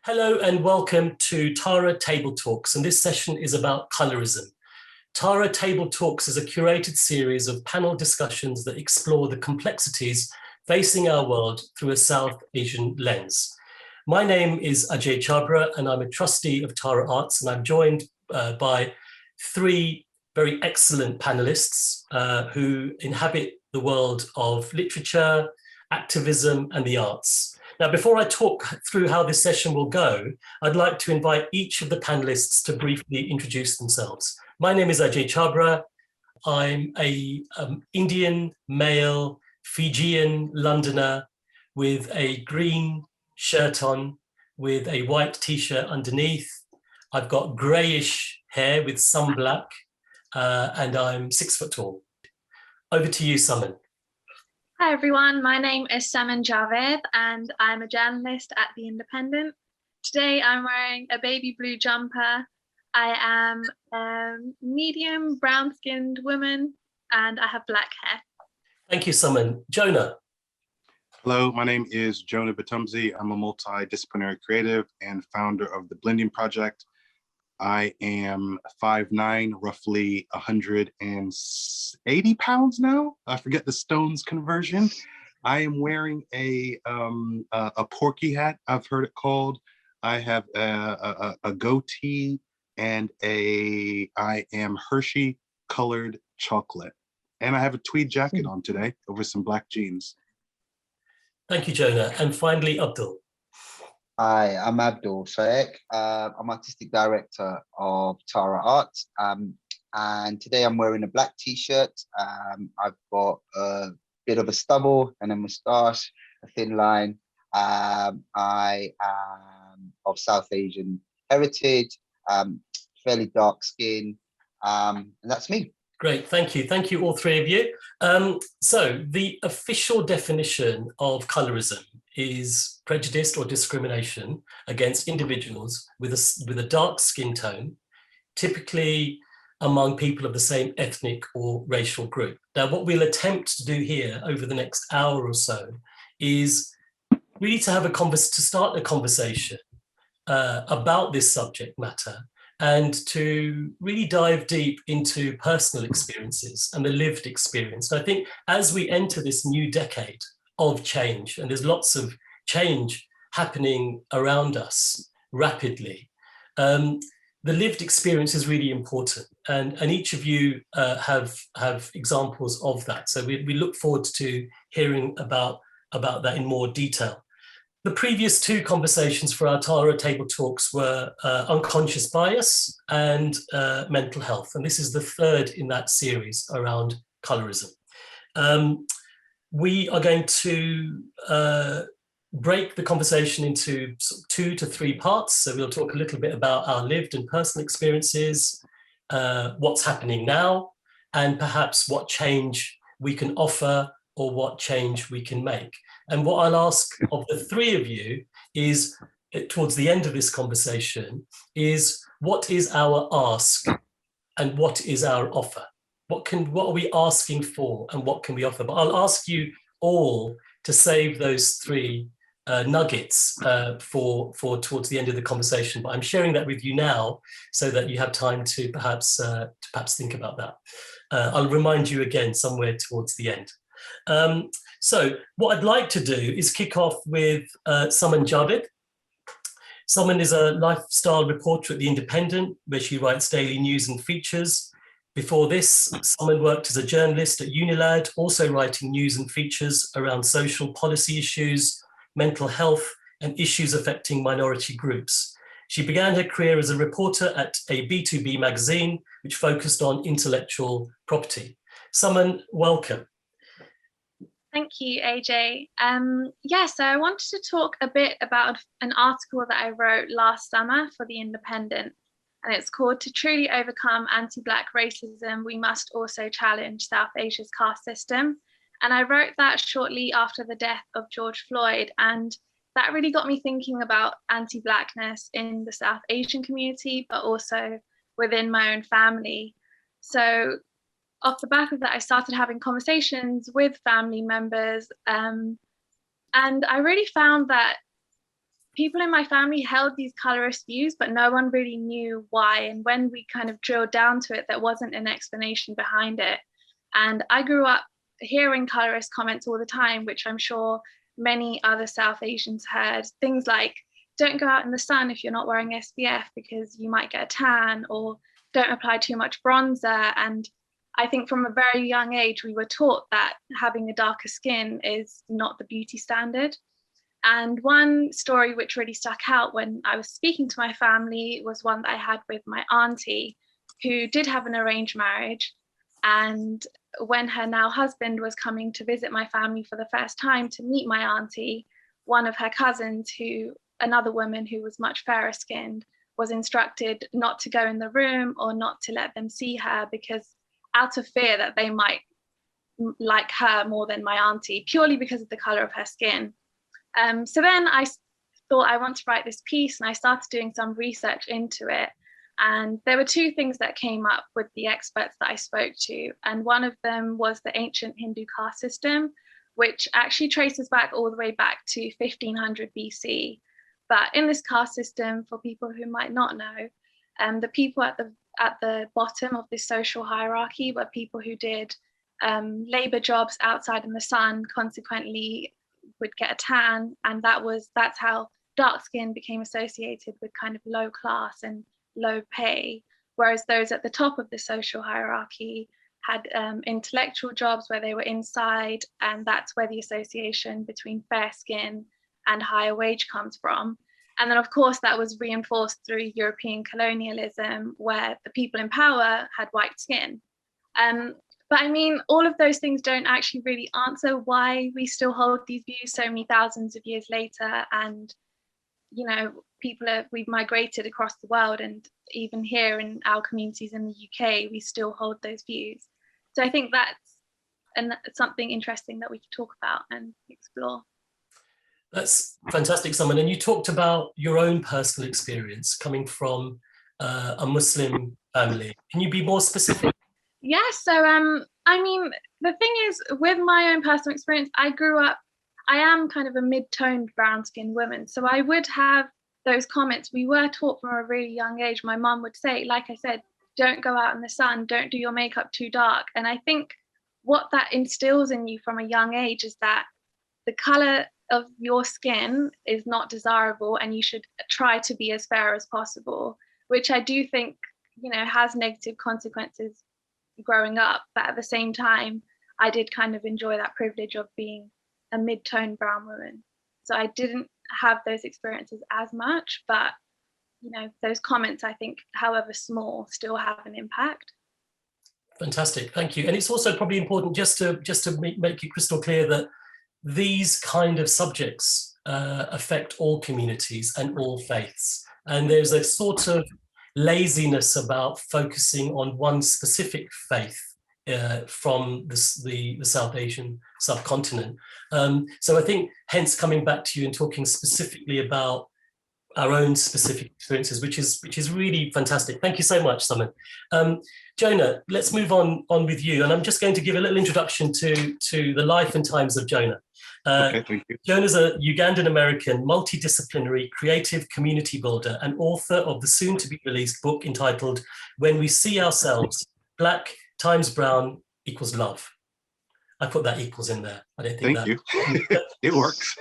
Hello and welcome to Tara Table Talks, and this session is about colorism. Tara Table Talks is a curated series of panel discussions that explore the complexities facing our world through a South Asian lens. My name is Ajay Chhabra and I'm a trustee of Tara Arts, and I'm joined by three very excellent panelists who inhabit the world of literature, activism and the arts. Now, before I talk through how this session will go, I'd like to invite each of the panelists to briefly introduce themselves. My name is Ajay Chhabra. I'm an Indian, male, Fijian Londoner with a green shirt on, with a white t-shirt underneath. I've got grayish hair with some black, and I'm 6 foot tall. Over to you, Suman. Hi everyone, my name is Saman Javed and I'm a journalist at The Independent. Today I'm wearing a baby blue jumper. I am a medium brown-skinned woman and I have black hair. Thank you, Saman. Jonah. Hello, my name is Jonah Batumsi. I'm a multidisciplinary creative and founder of the Blending Project. I am 5'9", roughly 180 pounds now. I forget the stones conversion. I am wearing a porky hat, I've heard it called. I have a goatee and I am Hershey colored chocolate. And I have a tweed jacket on today over some black jeans. Thank you, Jonah. And finally, Abdul. Hi, I'm Abdul Sayek. I'm artistic director of Tara Arts, and today I'm wearing a black t-shirt. I've got a bit of a stubble and a moustache, a thin line. I am of South Asian heritage, fairly dark skin, and that's me. Great, thank you. Thank you, all three of you. So the official definition of colorism is prejudice or discrimination against individuals with a dark skin tone, typically among people of the same ethnic or racial group. Now, what we'll attempt to do here over the next hour or so is really to start a conversation about this subject matter, and to really dive deep into personal experiences and the lived experience. And I think as we enter this new decade of change, and there's lots of change happening around us rapidly, the lived experience is really important. And each of you have examples of that. So we look forward to hearing about that in more detail. The previous two conversations for our Tara Table Talks were unconscious bias and mental health. And this is the third in that series around colorism. We are going to break the conversation into 2 to 3 parts. So we'll talk a little bit about our lived and personal experiences, what's happening now, and perhaps what change we can offer or what change we can make. And what I'll ask of the three of you is, towards the end of this conversation, is what is our ask and what is our offer? What are we asking for and what can we offer? But I'll ask you all to save those 3 nuggets for towards the end of the conversation. But I'm sharing that with you now so that you have time to perhaps think about that. I'll remind you again somewhere towards the end. So what I'd like to do is kick off with Saman Javed. Saman is a lifestyle reporter at The Independent, where she writes daily news and features. Before this, Saman worked as a journalist at Unilad, also writing news and features around social policy issues, mental health, and issues affecting minority groups. She began her career as a reporter at a B2B magazine, which focused on intellectual property. Saman, welcome. Thank you, AJ. So I wanted to talk a bit about an article that I wrote last summer for The Independent, and it's called "To Truly Overcome Anti-Black Racism, We Must Also Challenge South Asia's Caste System." And I wrote that shortly after the death of George Floyd, and that really got me thinking about anti-Blackness in the South Asian community, but also within my own family. So off the back of that, I started having conversations with family members, and I really found that people in my family held these colorist views, but no one really knew why. And when we kind of drilled down to it, there wasn't an explanation behind it. And I grew up hearing colorist comments all the time, which I'm sure many other South Asians heard. Things like, don't go out in the sun if you're not wearing SPF because you might get a tan, or don't apply too much bronzer. And I think from a very young age, we were taught that having a darker skin is not the beauty standard. And one story which really stuck out when I was speaking to my family was one that I had with my auntie, who did have an arranged marriage. And when her now husband was coming to visit my family for the first time to meet my auntie, one of her cousins, another woman who was much fairer skinned, was instructed not to go in the room or not to let them see her, because out of fear that they might like her more than my auntie, purely because of the color of her skin. So then I thought, I want to write this piece, and I started doing some research into it. And there were two things that came up with the experts that I spoke to. And one of them was the ancient Hindu caste system, which actually traces back all the way back to 1500 BC. But in this caste system, for people who might not know, the people at the bottom of this social hierarchy were people who did labor jobs outside in the sun, consequently would get a tan, and that's how dark skin became associated with kind of low class and low pay, whereas those at the top of the social hierarchy had intellectual jobs where they were inside, and that's where the association between fair skin and higher wage comes from. And then of course that was reinforced through European colonialism, where the people in power had white skin. But I mean, all of those things don't actually really answer why we still hold these views so many thousands of years later. And, you know, we've migrated across the world, and even here in our communities in the UK, we still hold those views. So I think that's something interesting that we could talk about and explore. That's fantastic, Simon. And you talked about your own personal experience coming from a Muslim family. Can you be more specific? Yeah, so I mean, the thing is, with my own personal experience, I am kind of a mid-toned brown-skinned woman. So I would have those comments. We were taught from a really young age. My mum would say, like I said, don't go out in the sun, don't do your makeup too dark. And I think what that instills in you from a young age is that the color of your skin is not desirable, and you should try to be as fair as possible, which I do think, you know, has negative consequences growing up. But at the same time, I did kind of enjoy that privilege of being a mid-toned brown woman. So I didn't have those experiences as much, but you know, those comments, I think, however small, still have an impact. Fantastic, thank you. And it's also probably important just to make it crystal clear that these kind of subjects affect all communities and all faiths. And there's a sort of laziness about focusing on one specific faith from the South Asian subcontinent. So I think, hence coming back to you and talking specifically about our own specific experiences, which is really fantastic. Thank you so much, Simon. Jonah, let's move on with you. And I'm just going to give a little introduction to the life and times of Jonah. Okay, thank you. Jonah's a Ugandan-American, multidisciplinary, creative community builder and author of the soon-to-be-released book entitled When We See Ourselves, Black times Brown equals Love. I put that equals in there. I don't think Thank you. It works.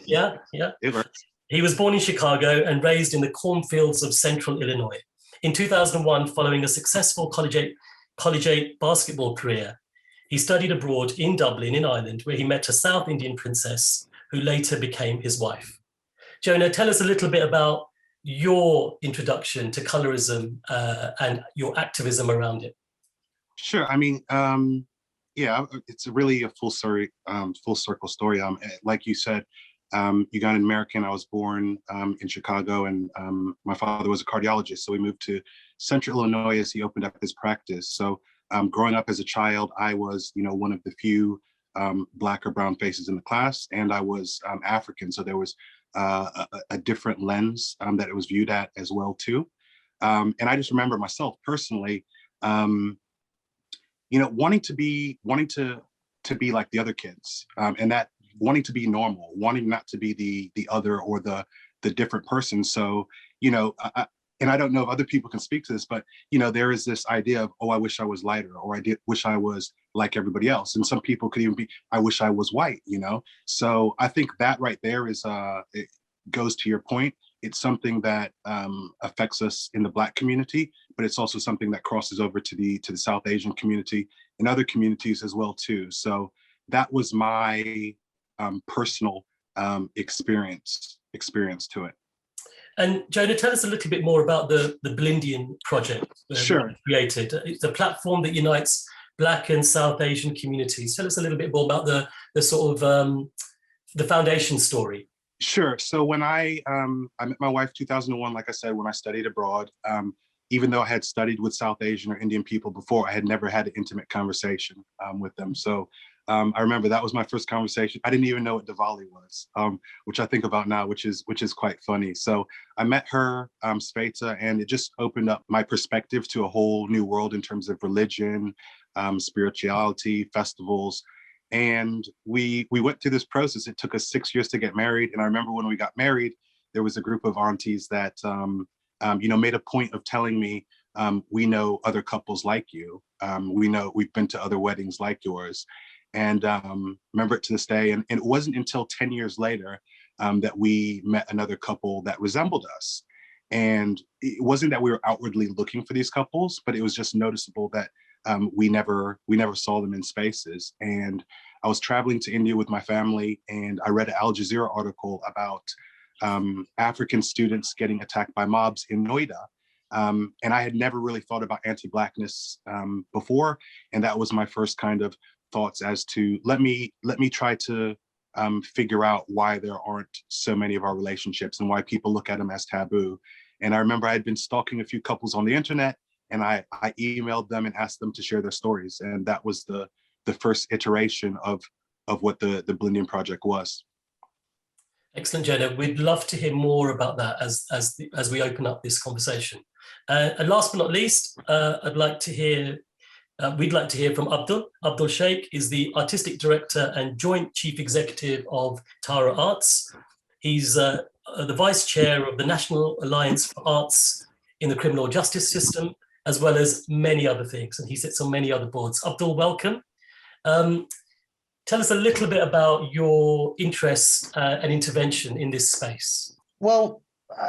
Yeah. It works. He was born in Chicago and raised in the cornfields of central Illinois. In 2001, following a successful collegiate basketball career, he studied abroad in Dublin, in Ireland, where he met a South Indian princess who later became his wife. Jonah, tell us a little bit about your introduction to colorism and your activism around it. Sure. I mean, yeah, it's really a full circle story. Like you said, Ugandan American. I was born in Chicago, and my father was a cardiologist. So we moved to Central Illinois as he opened up his practice. So growing up as a child, I was, one of the few Black or brown faces in the class, and I was African. So there was a different lens that it was viewed at as well too. And I just remember myself personally, wanting to be like the other kids, and that wanting to be normal, wanting not to be the other or the the different person. So, and I don't know if other people can speak to this, but, there is this idea of, oh, I wish I was lighter, or wish I was like everybody else. And some people could even be, I wish I was white, So I think that right there is, it goes to your point. It's something that affects us in the Black community, but it's also something that crosses over to the South Asian community and other communities as well too. So that was my personal experience to it. And Jonah, tell us a little bit more about the Blindian project Sure. you created. It's a platform that unites Black and South Asian communities. Tell us a little bit more about the sort of the foundation story. Sure. So when I met my wife 2001, like I said, when I studied abroad, even though I had studied with South Asian or Indian people before, I had never had an intimate conversation with them. So I remember that was my first conversation. I didn't even know what Diwali was, which I think about now, which is quite funny. So I met her, Sveta, and it just opened up my perspective to a whole new world in terms of religion, spirituality, festivals. And we went through this process. It took us 6 years to get married. And I remember when we got married, there was a group of aunties that, made a point of telling me, we know other couples like you. We know we've been to other weddings like yours. And remember it to this day. And it wasn't until 10 years later that we met another couple that resembled us. And it wasn't that we were outwardly looking for these couples, but it was just noticeable that we never saw them in spaces. And I was traveling to India with my family, and I read an Al Jazeera article about African students getting attacked by mobs in Noida. And I had never really thought about anti-Blackness before. And that was my first kind of thoughts as to, let me try to figure out why there aren't so many of our relationships and why people look at them as taboo. And I remember I had been stalking a few couples on the internet, and I emailed them and asked them to share their stories. And that was the first iteration of what the Blindian project was. Excellent, Jonah. We'd love to hear more about that as we open up this conversation. And last but not least, we'd like to hear from Abdul. Abdul Sayek is the Artistic Director and Joint Chief Executive of Tara Arts. He's the Vice Chair of the National Alliance for Arts in the Criminal Justice System, as well as many other things. And he sits on many other boards. Abdul, welcome. Tell us a little bit about your interest and intervention in this space. Well,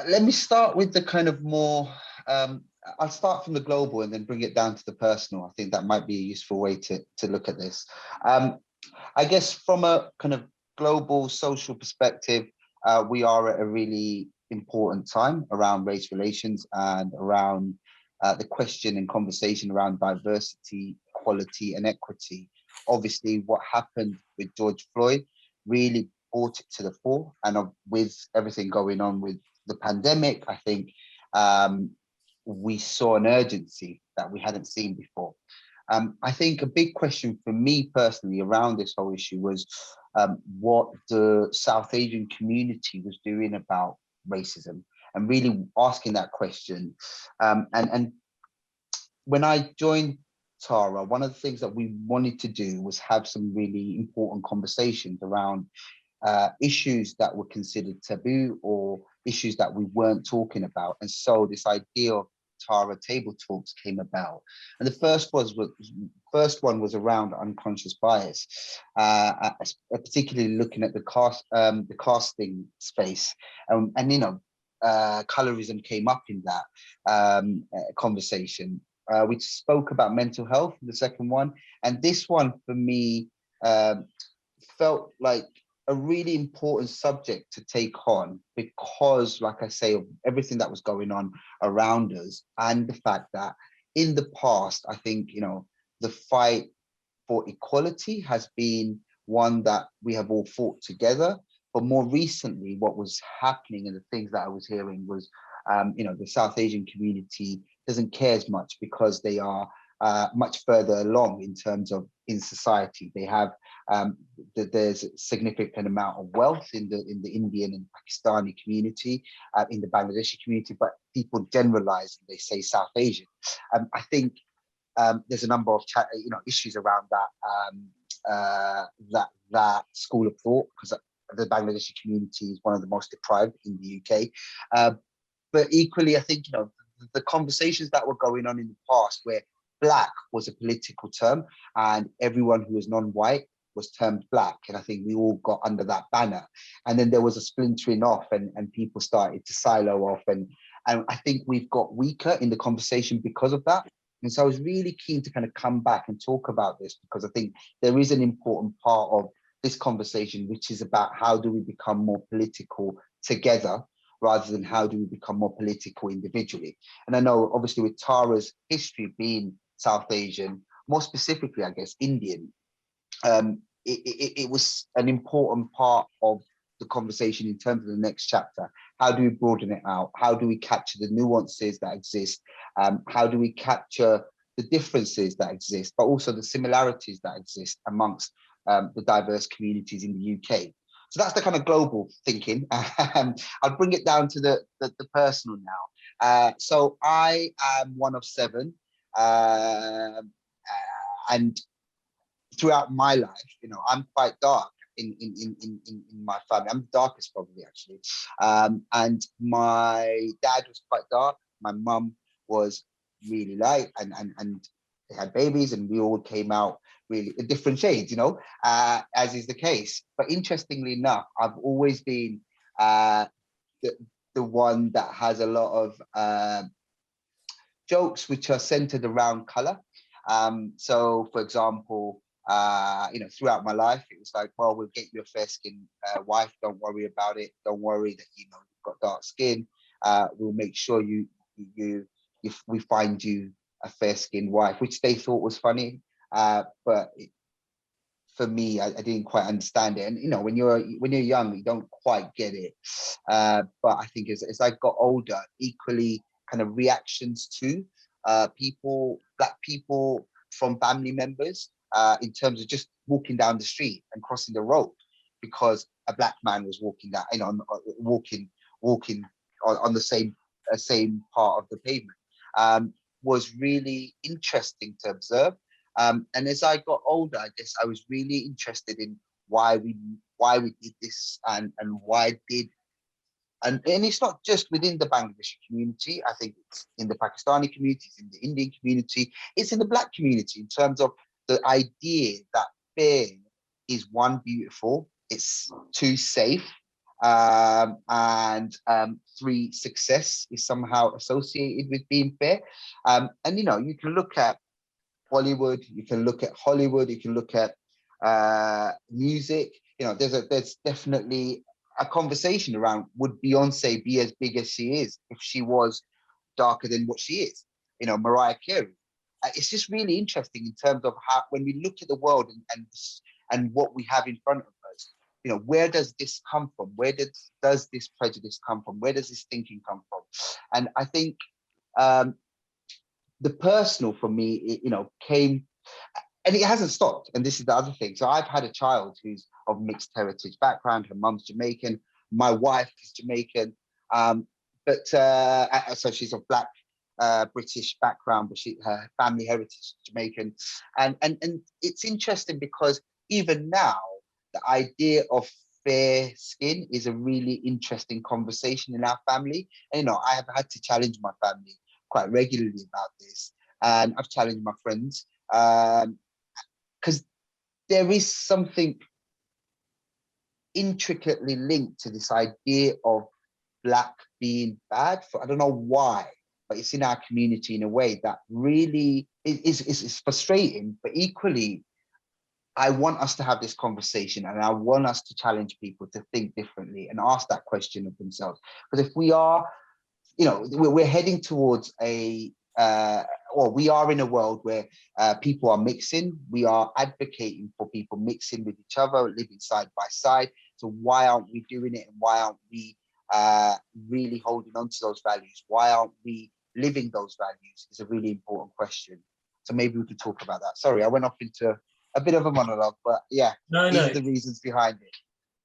let me start with the kind of more, I'll start from the global and then bring it down to the personal. I think that might be a useful way to look at this. I guess from a kind of global social perspective, we are at a really important time around race relations and around the question and conversation around diversity, equality, and equity. Obviously, what happened with George Floyd really brought it to the fore. And with everything going on with the pandemic, I think we saw an urgency that we hadn't seen before. I think a big question for me personally around this whole issue was what the South Asian community was doing about racism, and really asking that question. And when I joined Tara, one of the things that we wanted to do was have some really important conversations around issues that were considered taboo or issues that we weren't talking about. And so this idea of Tara Table Talks came about. And the first one was around unconscious bias, particularly looking at the casting space. And colorism came up in that conversation. We spoke about mental health in the second one. And this one for me felt like a really important subject to take on because, like I say, of everything that was going on around us, and the fact that in the past, I think, the fight for equality has been one that we have all fought together. But more recently, what was happening and the things that I was hearing was, the South Asian community doesn't care as much because they are much further along in terms of in society. They have there's a significant amount of wealth in the Indian and Pakistani community, in the Bangladeshi community, but people generalize and they say South Asian. I think there's a number of issues around that school of thought, because the Bangladeshi community is one of the most deprived in the UK. But equally, I think, the conversations that were going on in the past where black was a political term and everyone who was non-white was termed black. And I think we all got under that banner. And then there was a splintering off and people started to silo off. And I think we've got weaker in the conversation because of that. And so I was really keen to kind of come back and talk about this, because I think there is an important part of this conversation, which is about how do we become more political together rather than how do we become more political individually. And I know obviously with Tara's history being South Asian, more specifically, I guess, Indian, it was an important part of the conversation in terms of the next chapter. How do we broaden it out? How do we capture the nuances that exist? How do we capture the differences that exist, but also the similarities that exist amongst the diverse communities in the UK? So that's the kind of global thinking. I'll bring it down to the personal now. So I am one of 7, and throughout my life, I'm quite dark in my family. I'm the darkest probably, actually. And my dad was quite dark. My mum was really light, and they had babies, and we all came out really in different shades, as is the case. But interestingly enough, I've always been the one that has a lot of jokes which are centered around color. So, for example, throughout my life, it was like, well, we'll get you a fair skinned wife. Don't worry about it. Don't worry that you've got dark skin. We'll make sure we find you a fair skinned wife, which they thought was funny. But for me, I didn't quite understand it. And when you're young, you don't quite get it. But I think as I got older, equally kind of reactions to black people from family members, in terms of just walking down the street and crossing the road because a black man was walking down, walking on the same part of the pavement, was really interesting to observe. And as I got older, I guess I was really interested in why we did this and why did. And it's not just within the Bangladeshi community. I think it's in the Pakistani community, it's in the Indian community, it's in the black community, in terms of the idea that fair is 1, beautiful, it's 2, safe, and 3, success is somehow associated with being fair. And you can look at Bollywood, you can look at Hollywood, you can look at music. There's definitely a conversation around, would Beyonce be as big as she is if she was darker than what she is? Mariah Carey. It's just really interesting in terms of how, when we look at the world and what we have in front of us, where does this come from? Where does this prejudice come from? Where does this thinking come from? And I think the personal for me, came, and it hasn't stopped. And this is the other thing. So I've had a child who's of mixed heritage background. Her mum's Jamaican. My wife is Jamaican. So she's of black British background, but her family heritage is Jamaican. And it's interesting because even now, the idea of fair skin is a really interesting conversation in our family. And, I have had to challenge my family quite regularly about this. And I've challenged my friends because there is something intricately linked to this idea of black being bad. I don't know why, but it's in our community in a way that really is frustrating. But equally, I want us to have this conversation, and I want us to challenge people to think differently and ask that question of themselves. Because if we are, we're heading towards we are in a world where people are mixing. We are advocating for people mixing with each other, living side by side. So why aren't we doing it? And why aren't we really holding on to those values? Why aren't we living those values? Is a really important question. So maybe we could talk about that. Sorry, I went off into a bit of a monologue, but yeah, these are the reasons behind it.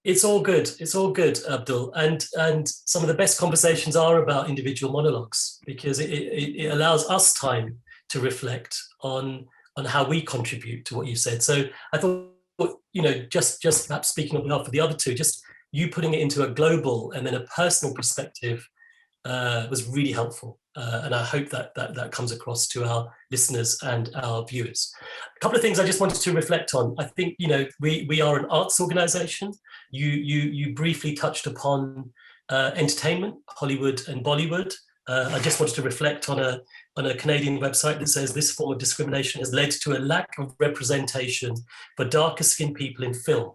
It's all good. It's all good, Abdul. And some of the best conversations are about individual monologues, because it allows us time to reflect on how we contribute to what you said. So I thought, just perhaps speaking on behalf of the other two, just you putting it into a global and then a personal perspective was really helpful. And I hope that comes across to our listeners and our viewers. A couple of things I just wanted to reflect on. I think, you know, we are an arts organization. You briefly touched upon entertainment, Hollywood and Bollywood. I just wanted to reflect on a Canadian website that says this form of discrimination has led to a lack of representation for darker skinned people in film,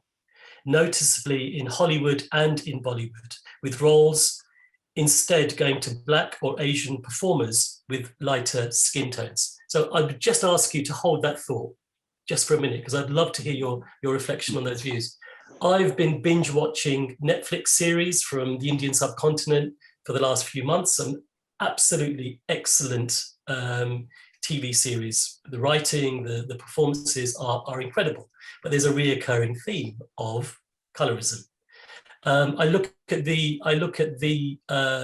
noticeably in Hollywood and in Bollywood, with roles instead going to Black or Asian performers with lighter skin tones. So I would just ask you to hold that thought just for a minute, because I'd love to hear your reflection on those views. I've been binge watching Netflix series from the Indian subcontinent for the last few months, some absolutely excellent TV series. The writing, the performances are incredible, but there's a reoccurring theme of colorism. I look at the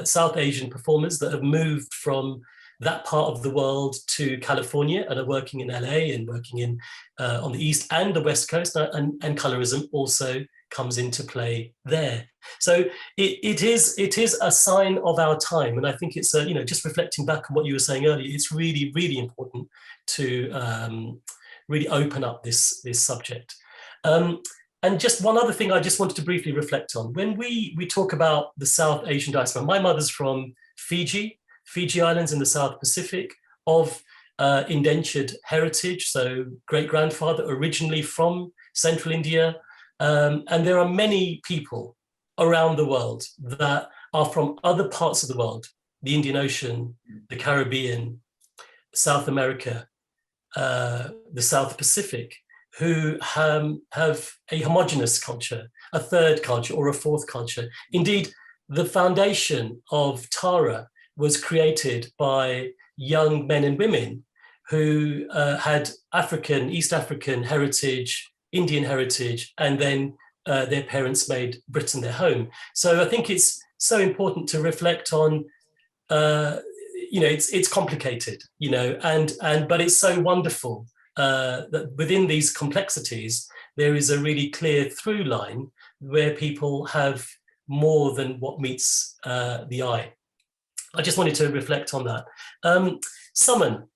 South Asian performers that have moved from that part of the world to California and are working in LA and working in on the East and the West Coast, and colorism also comes into play there. So it is a sign of our time, and I think it's you know, just reflecting back on what you were saying earlier, it's really, really important to really open up this subject. And just one other thing I just wanted to briefly reflect on. When we talk about the South Asian diaspora, my mother's from Fiji Islands in the South Pacific, of indentured heritage, so great-grandfather originally from Central India. And there are many people around the world that are from other parts of the world, the Indian Ocean, the Caribbean, South America, the South Pacific, who have a homogenous culture, a third culture or a fourth culture. Indeed, the foundation of Tara was created by young men and women who had African, East African heritage, Indian heritage, and then their parents made Britain their home. So I think it's so important to reflect on, you know, it's complicated, you know, but it's so wonderful that within these complexities, there is a really clear through line where people have more than what meets the eye. I just wanted to reflect on that. Suman,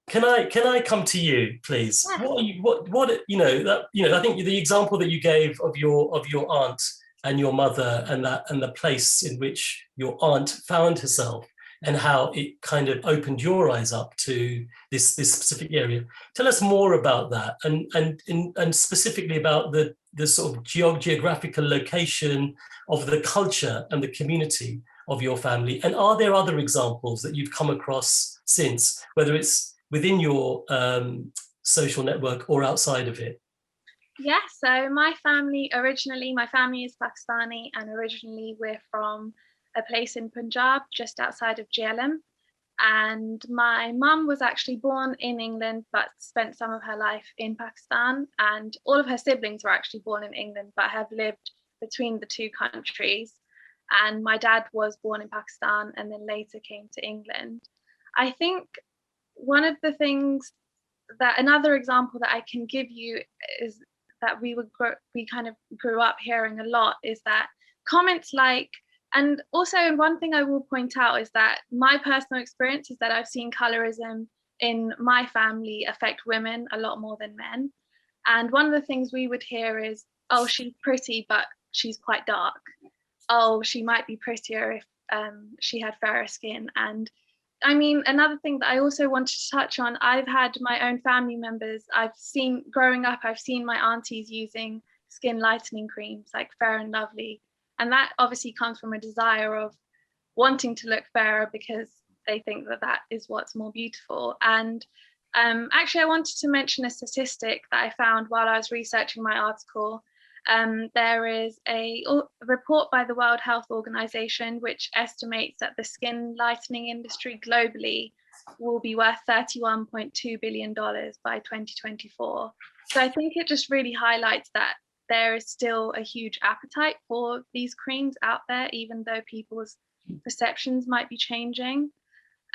can I come to you, please? Yes. What you know, that, you know, I think the example that you gave of your aunt and your mother, and the place in which your aunt found herself, and how it kind of opened your eyes up to this specific area. Tell us more about that, and specifically about the sort of geographical location of the culture and the community of your family. And are there other examples that you've come across since, whether it's within your social network or outside of it? Yeah, so my family is Pakistani, and originally we're from a place in Punjab, just outside of Jhelum. And my mum was actually born in England, but spent some of her life in Pakistan. And all of her siblings were actually born in England, but have lived between the two countries. And my dad was born in Pakistan and then later came to England. I think one of the things another example that I can give you is that we kind of grew up hearing a lot, is that comments like, and also one thing I will point out is that my personal experience is that I've seen colorism in my family affect women a lot more than men. And one of the things we would hear is, oh, she's pretty, but she's quite dark. Oh, she might be prettier if she had fairer skin. And I mean, another thing that I also wanted to touch on, I've had my own family members, growing up, I've seen my aunties using skin lightening creams like Fair and Lovely. And that obviously comes from a desire of wanting to look fairer because they think that that is what's more beautiful. And actually, I wanted to mention a statistic that I found while I was researching my article. There is a report by the World Health Organization which estimates that the skin lightening industry globally will be worth $31.2 billion by 2024. So I think it just really highlights that there is still a huge appetite for these creams out there, even though people's perceptions might be changing.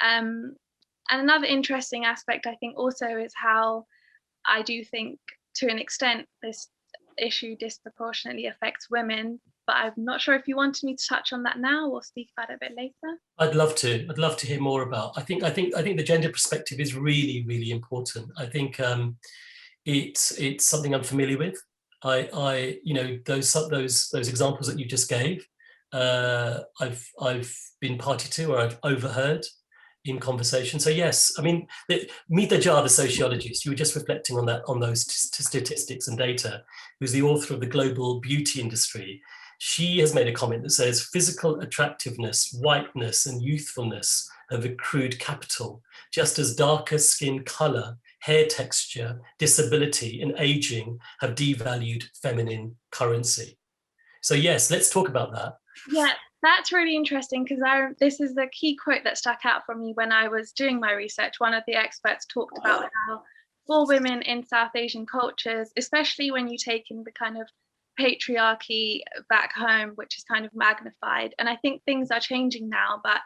And another interesting aspect, I think, also is how I do think, to an extent, this issue disproportionately affects women, but I'm not sure if you wanted me to touch on that now or speak about it a bit later. I'd love to. I'd love to hear more about. I think the gender perspective is really, really important. I think it's something I'm familiar with. I you know, those examples that you just gave, I've been party to, or I've overheard in conversation. So yes, I mean, Meet Ajay, the sociologist, you were just reflecting on that, on those statistics and data, who's the author of The Global Beauty Industry. She has made a comment that says physical attractiveness, whiteness, and youthfulness have accrued capital, just as darker skin color, hair texture, disability, and aging have devalued feminine currency. So yes, let's talk about that. Yeah, that's really interesting, because this is the key quote that stuck out for me when I was doing my research. One of the experts talked about how for women in South Asian cultures, especially when you take in the kind of patriarchy back home, which is kind of magnified, and I think things are changing now, but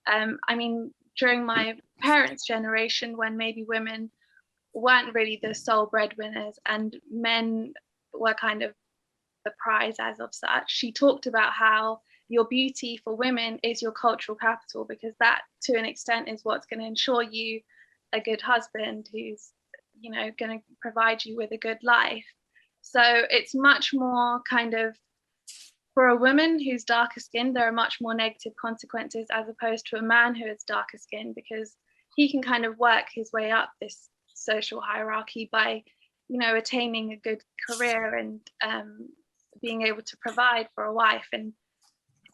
I mean, during my parents' generation, when maybe women weren't really the sole breadwinners and men were kind of the prize as of such, she talked about how your beauty for women is your cultural capital, because that to an extent is what's going to ensure you a good husband who's, you know, going to provide you with a good life. So it's much more kind of, for a woman who's darker skinned, there are much more negative consequences as opposed to a man who is darker skinned, because he can kind of work his way up this social hierarchy by, you know, attaining a good career and being able to provide for a wife. And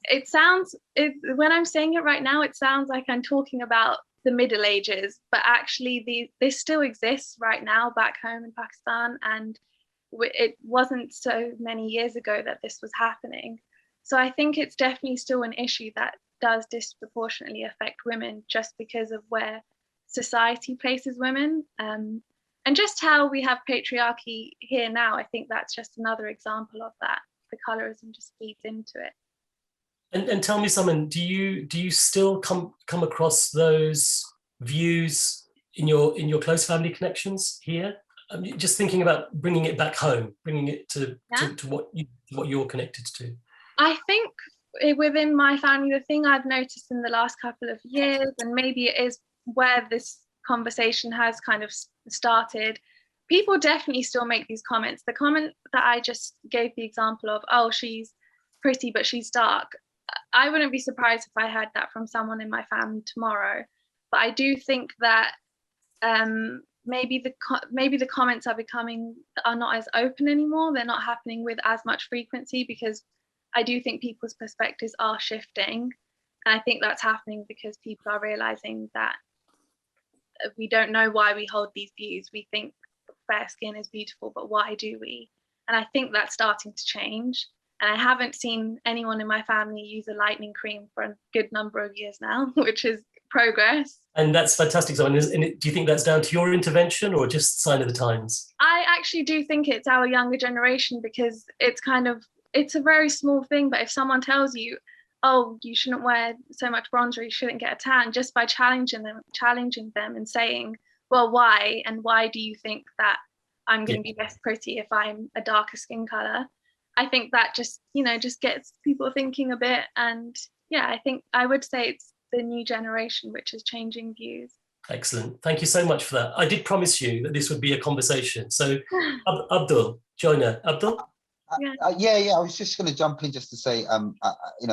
it sounds, when I'm saying it right now, it sounds like I'm talking about the Middle Ages, but actually this still exists right now back home in Pakistan, and it wasn't so many years ago that this was happening. So I think it's definitely still an issue that does disproportionately affect women, just because of where society places women, and just how we have patriarchy here now. I think that's just another example of that. The colorism just feeds into it. And tell me, Simon, do you still come across those views in your close family connections here? I'm just thinking about bringing it back home, bringing it to what you're connected to. I think within my family, the thing I've noticed in the last couple of years, and maybe it is where this conversation has kind of started, people definitely still make these comments. The comment that I just gave the example of, oh, she's pretty but she's dark, I wouldn't be surprised if I heard that from someone in my family tomorrow. But I do think that maybe the comments are not as open anymore. They're not happening with as much frequency, because I do think people's perspectives are shifting. And I think that's happening because people are realizing that we don't know why we hold these views. We think fair skin is beautiful, but why do we? And I think that's starting to change. And I haven't seen anyone in my family use a lightening cream for a good number of years now, which is progress. And that's fantastic. So, and do you think that's down to your intervention or just sign of the times? I actually do think it's our younger generation, because it's a very small thing. But if someone tells you, oh, you shouldn't wear so much bronzer, you shouldn't get a tan, just by challenging them and saying, well, why? And why do you think that I'm going to be less pretty if I'm a darker skin color? I think that just gets people thinking a bit. And yeah, I would say it's the new generation which is changing views. Excellent. Thank you so much for that. I did promise you that this would be a conversation. So Abdul, Jonah, Abdul? I was just going to jump in just to say,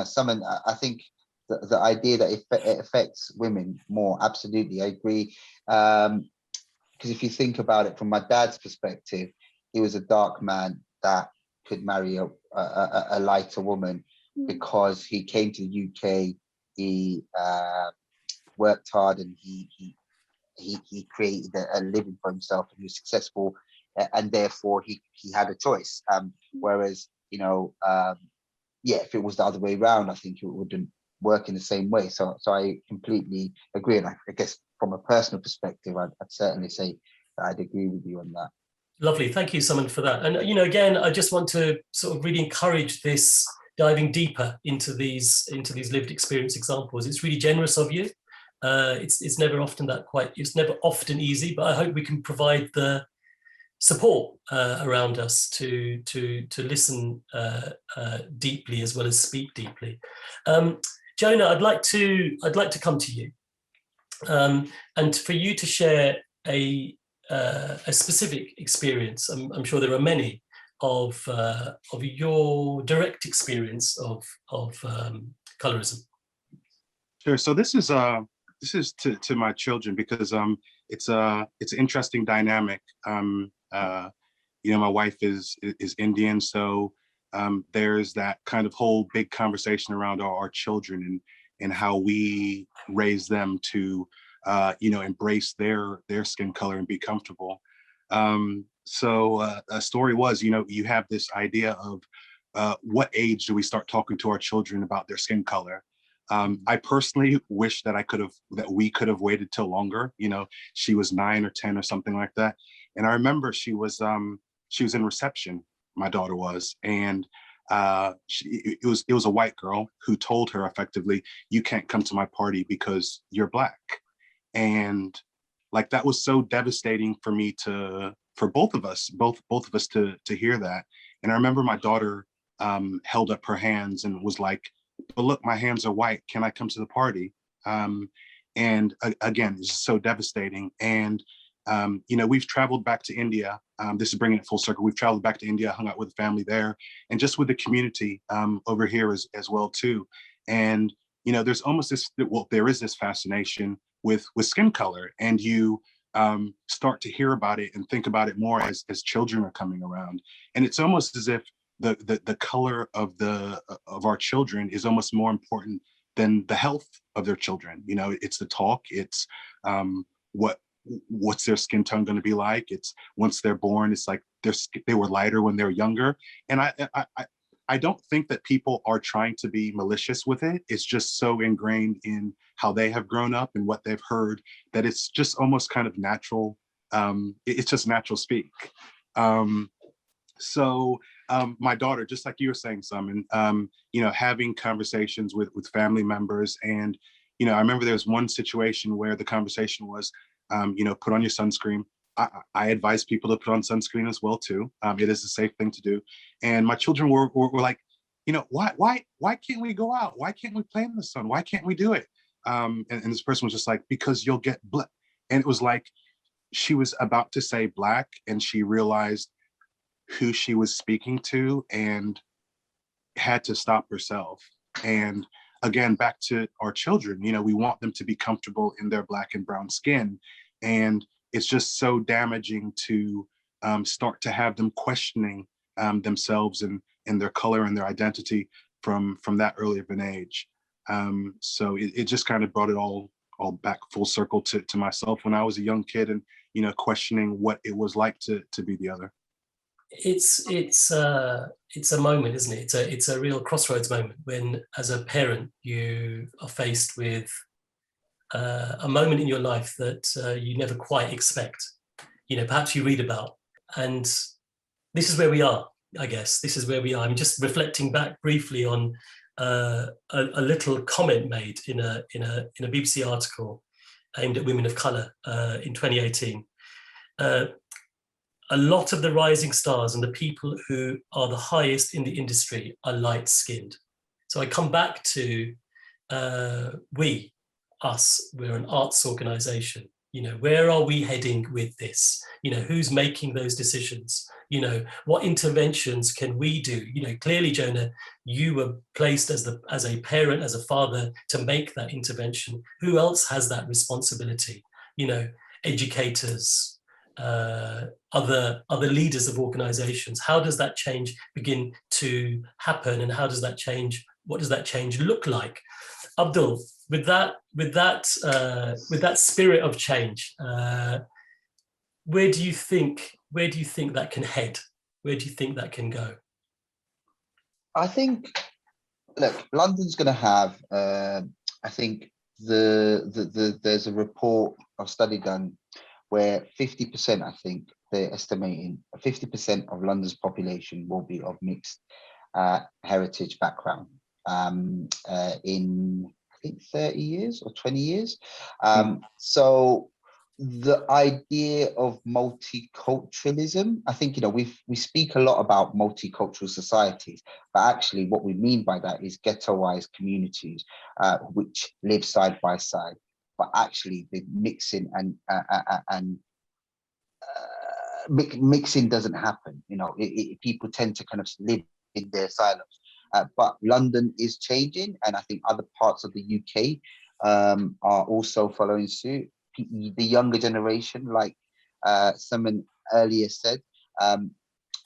Simon, I think the idea that it affects women more, absolutely, I agree. Because if you think about it from my dad's perspective, he was a dark man that could marry a lighter woman because he came to the UK, he worked hard, and he created a living for himself, and he was successful, and therefore he had a choice. Whereas, if it was the other way around, I think it wouldn't work in the same way. So I completely agree. And I guess from a personal perspective, I'd certainly say that I'd agree with you on that. Lovely. Thank you, Simon, for that. And, again, I just want to sort of really encourage this diving deeper into these lived experience examples. It's really generous of you. It's never often easy, but I hope we can provide the support around us to listen deeply as well as speak deeply. Jonah, I'd like to come to you, and for you to share a specific experience. I'm sure there are many of your direct experience of colorism. Sure. So this is to my children, because it's an interesting dynamic. You know, my wife is Indian, so there's that kind of whole big conversation around our children and how we raise them to you know, embrace their skin color and be comfortable. So a story was, you know, you have this idea of what age do we start talking to our children about their skin color? I personally wish that we could have waited till longer. You know, she was 9 or 10 or something like that. And I remember she was in reception, my daughter was, and it was a white girl who told her effectively, "You can't come to my party because you're Black." And like, that was so devastating for me for both of us to hear that. And I remember my daughter held up her hands and was like, "But look, my hands are white. Can I come to the party?" And again, it's so devastating. And you know, we've traveled back to India. This is bringing it full circle. We've traveled back to India, hung out with the family there, and just with the community over here as well too. And you know, there's almost this, well, there is this fascination with skin color, and you start to hear about it and think about it more as children are coming around. And it's almost as if the color of our children is almost more important than the health of their children. You know, it's the talk, it's what's their skin tone going to be like. It's once they're born, it's like they were lighter when they were younger. And I don't think that people are trying to be malicious with it. It's just so ingrained in how they have grown up and what they've heard that it's just almost kind of natural. It's just natural speak. So my daughter, just like you were saying, Simon, you know, having conversations with family members. And, you know, I remember there was one situation where the conversation was, you know, put on your sunscreen. I advise people to put on sunscreen as well too. It is a safe thing to do. And my children were like, you know, why can't we go out? Why can't we play in the sun? Why can't we do it? And this person was just like, because you'll get Black. And it was like, she was about to say Black, and she realized who she was speaking to and had to stop herself. And again, back to our children, you know, we want them to be comfortable in their Black and brown skin. And it's just so damaging to start to have them questioning themselves and their color and their identity from that early of an age. So it just kind of brought it all back full circle to myself when I was a young kid, and, you know, questioning what it was like to be the other. It's a moment, isn't it? It's a real crossroads moment when, as a parent, you are faced with a moment in your life that you never quite expect. You know, perhaps you read about, and this is where we are. I guess this is where we are. I'm just reflecting back briefly on a little comment made in a BBC article aimed at women of colour in 2018. A lot of the rising stars and the people who are the highest in the industry are light-skinned. So I come back to we're an arts organisation. You know, where are we heading with this? You know, who's making those decisions? You know, what interventions can we do? You know, clearly, Jonah, you were placed as a parent, as a father, to make that intervention. Who else has that responsibility? You know, educators, other leaders of organizations. How does that change begin to happen, and how does that change? What does that change look like? Abdul, with that spirit of change, where do you think that can head? Where do you think that can go? I think, look, London's going to have. I think there's a report or study done where 50%, I think they're estimating 50% of London's population will be of mixed heritage background in, I think, 30 years or 20 years. So the idea of multiculturalism. I think, we speak a lot about multicultural societies, but actually what we mean by that is ghettoized communities which live side by side, but actually the mixing and mixing doesn't happen. People tend to kind of live in their silos. But London is changing, and I think other parts of the UK are also following suit. The younger generation, like someone earlier said,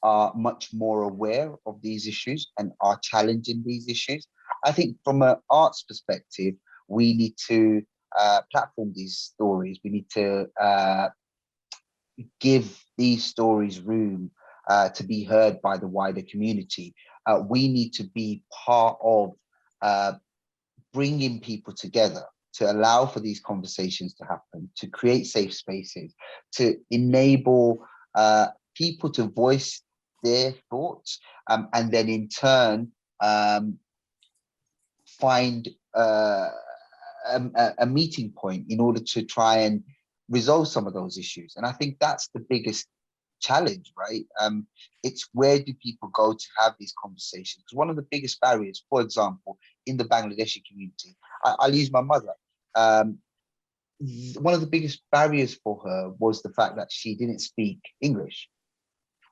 are much more aware of these issues and are challenging these issues. I think from an arts perspective, we need to platform these stories. We need to give these stories room to be heard by the wider community. We need to be part of bringing people together, to allow for these conversations to happen, to create safe spaces, to enable people to voice their thoughts, and then in turn find a meeting point in order to try and resolve some of those issues. And I think that's the biggest challenge, right? It's where do people go to have these conversations? Because one of the biggest barriers, for example, in the Bangladeshi community, I'll use my mother. One of the biggest barriers for her was the fact that she didn't speak English,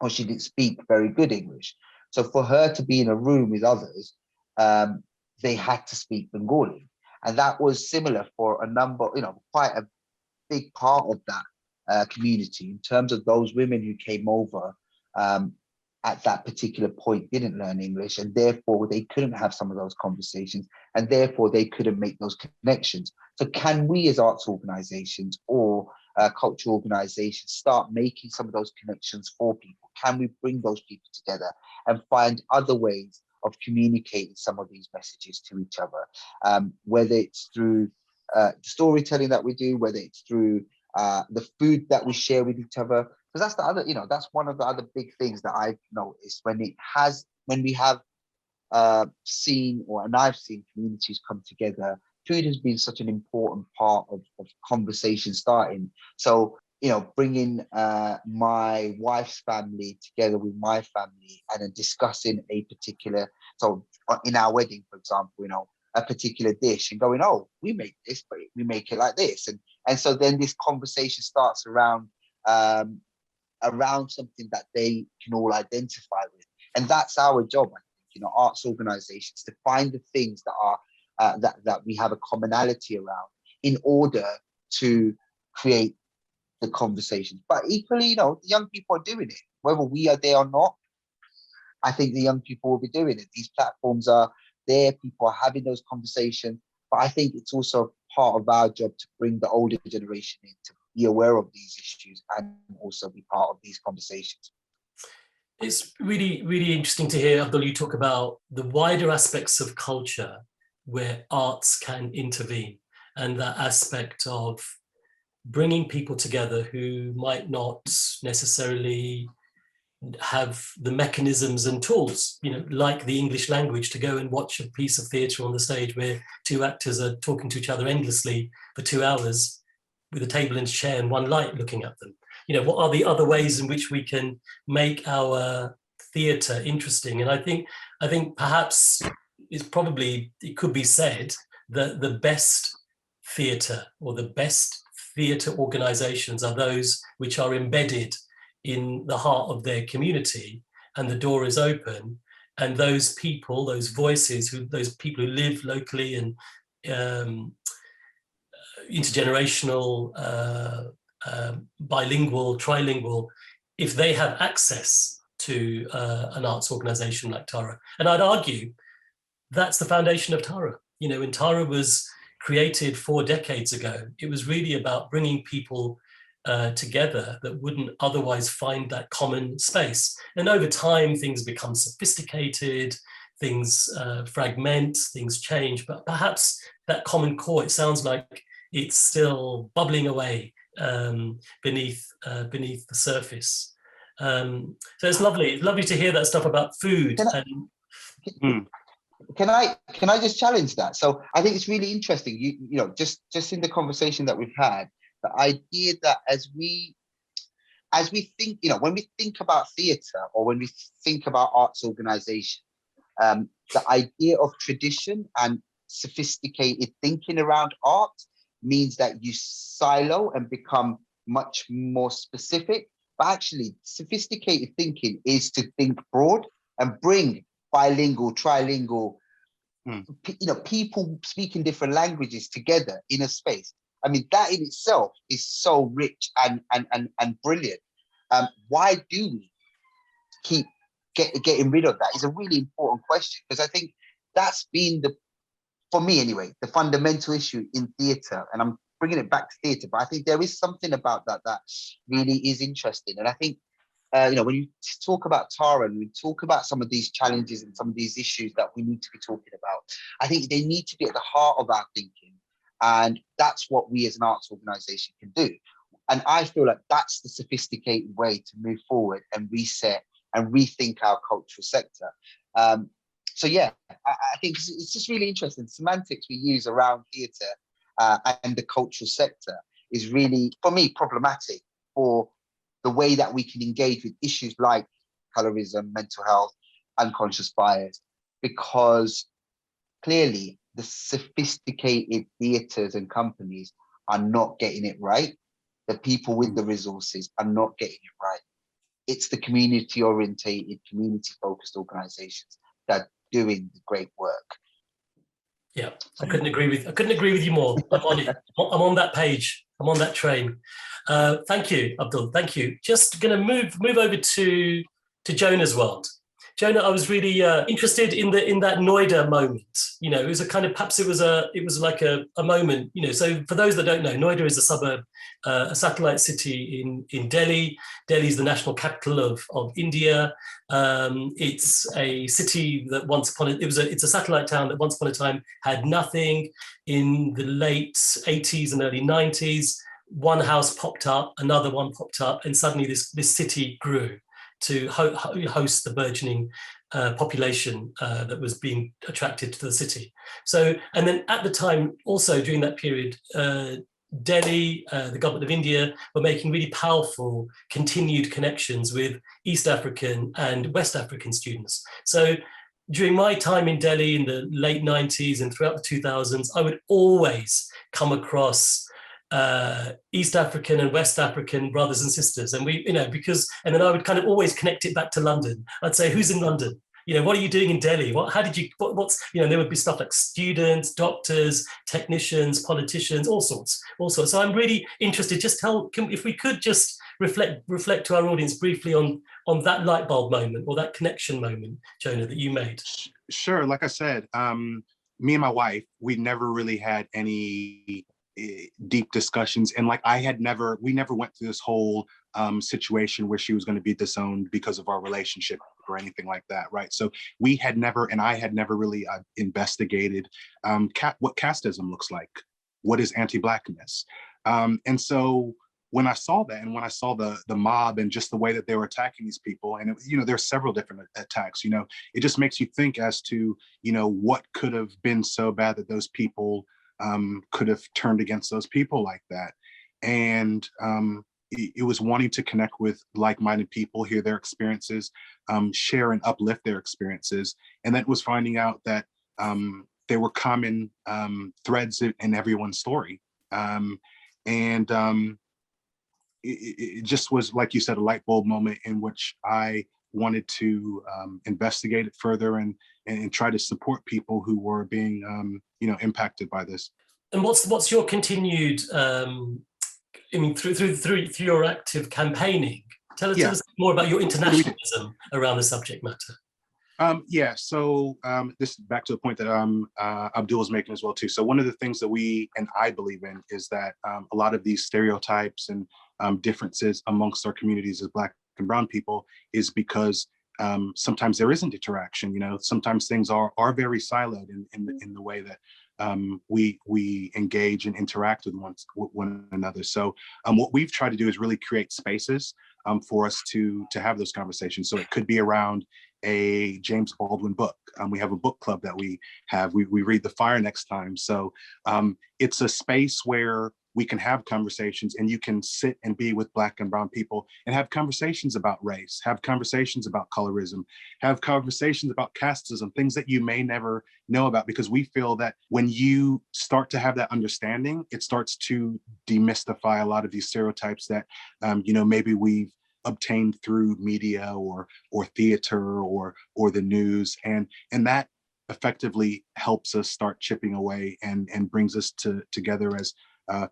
or she didn't speak very good English. So for her to be in a room with others, they had to speak Bengali. And that was similar for a number, quite a big part of that community, in terms of those women who came over at that particular point didn't learn English, and therefore they couldn't have some of those conversations, and therefore they couldn't make those connections. So can we as arts organizations or cultural organizations start making some of those connections for people? Can we bring those people together and find other ways of communicating some of these messages to each other, whether it's through storytelling that we do, whether it's through the food that we share with each other? Because that's the other, that's one of the other big things that I've noticed when we have seen, and I've seen communities come together. Food has been such an important part of conversation starting. So, bringing my wife's family together with my family and then discussing a particular, so in our wedding, for example, a particular dish and going, oh, we make this, but we make it like this. And so then this conversation starts around something that they can all identify with. And that's our job, I think, arts organizations, to find the things that are that we have a commonality around in order to create the conversations. But equally, the young people are doing it, whether we are there or not. I think the young people will be doing it. These platforms are there, people are having those conversations, but I think it's also part of our job to bring the older generation in to be aware of these issues and also be part of these conversations. It's really, really interesting to hear, Abdul, you talk about the wider aspects of culture where arts can intervene, and that aspect of bringing people together who might not necessarily have the mechanisms and tools, like the English language, to go and watch a piece of theatre on the stage where two actors are talking to each other endlessly for 2 hours with a table and chair and one light looking at them. What are the other ways in which we can make our theatre interesting? And I think perhaps it could be said that the best theatre, or the best theatre organisations, are those which are embedded in the heart of their community, and the door is open, and those people, those voices, those people who live locally and intergenerational, bilingual, trilingual, if they have access to an arts organisation like Tara. And I'd argue that's the foundation of Tara. When Tara was created 4 decades ago, it was really about bringing people together that wouldn't otherwise find that common space. And over time, things become sophisticated, things fragment, things change, but perhaps that common core, it sounds like it's still bubbling away beneath the surface. So it's lovely to hear that stuff about food. Can I just challenge that? So I think it's really interesting. Just in the conversation that we've had, the idea that as we think, when we think about theatre or when we think about arts organization, the idea of tradition and sophisticated thinking around art means that you silo and become much more specific. But actually, sophisticated thinking is to think broad and bring bilingual, trilingual, people speaking different languages together in a space. I mean, that in itself is so rich and brilliant. Why do we keep getting rid of that? Is a really important question, because I think that's been for me anyway, the fundamental issue in theatre. And I'm bringing it back to theatre, but I think there is something about that really is interesting. And I think, when you talk about Tara and we talk about some of these challenges and some of these issues that we need to be talking about, I think they need to be at the heart of our thinking. And that's what we as an arts organisation can do. And I feel like that's the sophisticated way to move forward and reset and rethink our cultural sector. So yeah, I think it's just really interesting. Semantics we use around theatre and the cultural sector is really, for me, problematic for the way that we can engage with issues like colorism, mental health, unconscious bias, because clearly the sophisticated theatres and companies are not getting it right. The people with the resources are not getting it right. It's the community-orientated, community-focused organisations that are doing the great work. Yeah, I couldn't agree with you more. I'm on it. I'm on that page. I'm on that train. Thank you, Abdul. Thank you. Just going to move over to Jonah's world. Jonah, I was really interested in that Noida moment. It was a kind of, perhaps it was like a moment. So for those that don't know, Noida is a suburb, a satellite city in Delhi. Delhi is the national capital of India. It's a city that it's a satellite town that once upon a time had nothing. In the late 80s and early 90s, one house popped up, another one popped up, and suddenly this city grew to host the burgeoning population that was being attracted to the city. So, and then at the time, also during that period, Delhi, the government of India, were making really powerful continued connections with East African and West African students. So during my time in Delhi in the late 90s and throughout the 2000s, I would always come across East African and West African brothers and sisters. And and then I would kind of always connect it back to London. I'd say, who's in London? What are you doing in Delhi? There would be stuff like students, doctors, technicians, politicians, all sorts. So I'm really interested, if we could just reflect to our audience briefly on that light bulb moment or that connection moment, Jonah, that you made. Sure, like I said, me and my wife, we never really had any deep discussions, and we never went through this whole situation where she was going to be disowned because of our relationship or anything like that, right? So I had never really investigated what casteism looks like, what is anti-Blackness, and so when I saw that, and when I saw the mob and just the way that they were attacking these people, and there's several different attacks, it just makes you think as to what could have been so bad that those people could have turned against those people like that. And it was wanting to connect with like-minded people, hear their experiences, share and uplift their experiences. And that was finding out that there were common threads in everyone's story. It just was, like you said, a light bulb moment in which I wanted to investigate it further and try to support people who were being impacted by this. And what's your continued through your active campaigning? Tell us more about your internationalism around the subject matter. So this is back to the point that Abdul was making as well too. So one of the things that we and I believe in is that a lot of these stereotypes and differences amongst our communities as Black and Brown people is because sometimes there isn't interaction. Sometimes things are very siloed in the way that we engage and interact with one another. So what we've tried to do is really create spaces for us to have those conversations. So it could be around a James Baldwin book. We have a book club that we have. We read The Fire Next Time. So it's a space where we can have conversations, and you can sit and be with Black and brown people and have conversations about race, have conversations about colorism, have conversations about casteism, things that you may never know about, because we feel that when you start to have that understanding, it starts to demystify a lot of these stereotypes that, maybe we've obtained through media or theater or the news, and that effectively helps us start chipping away and brings us together as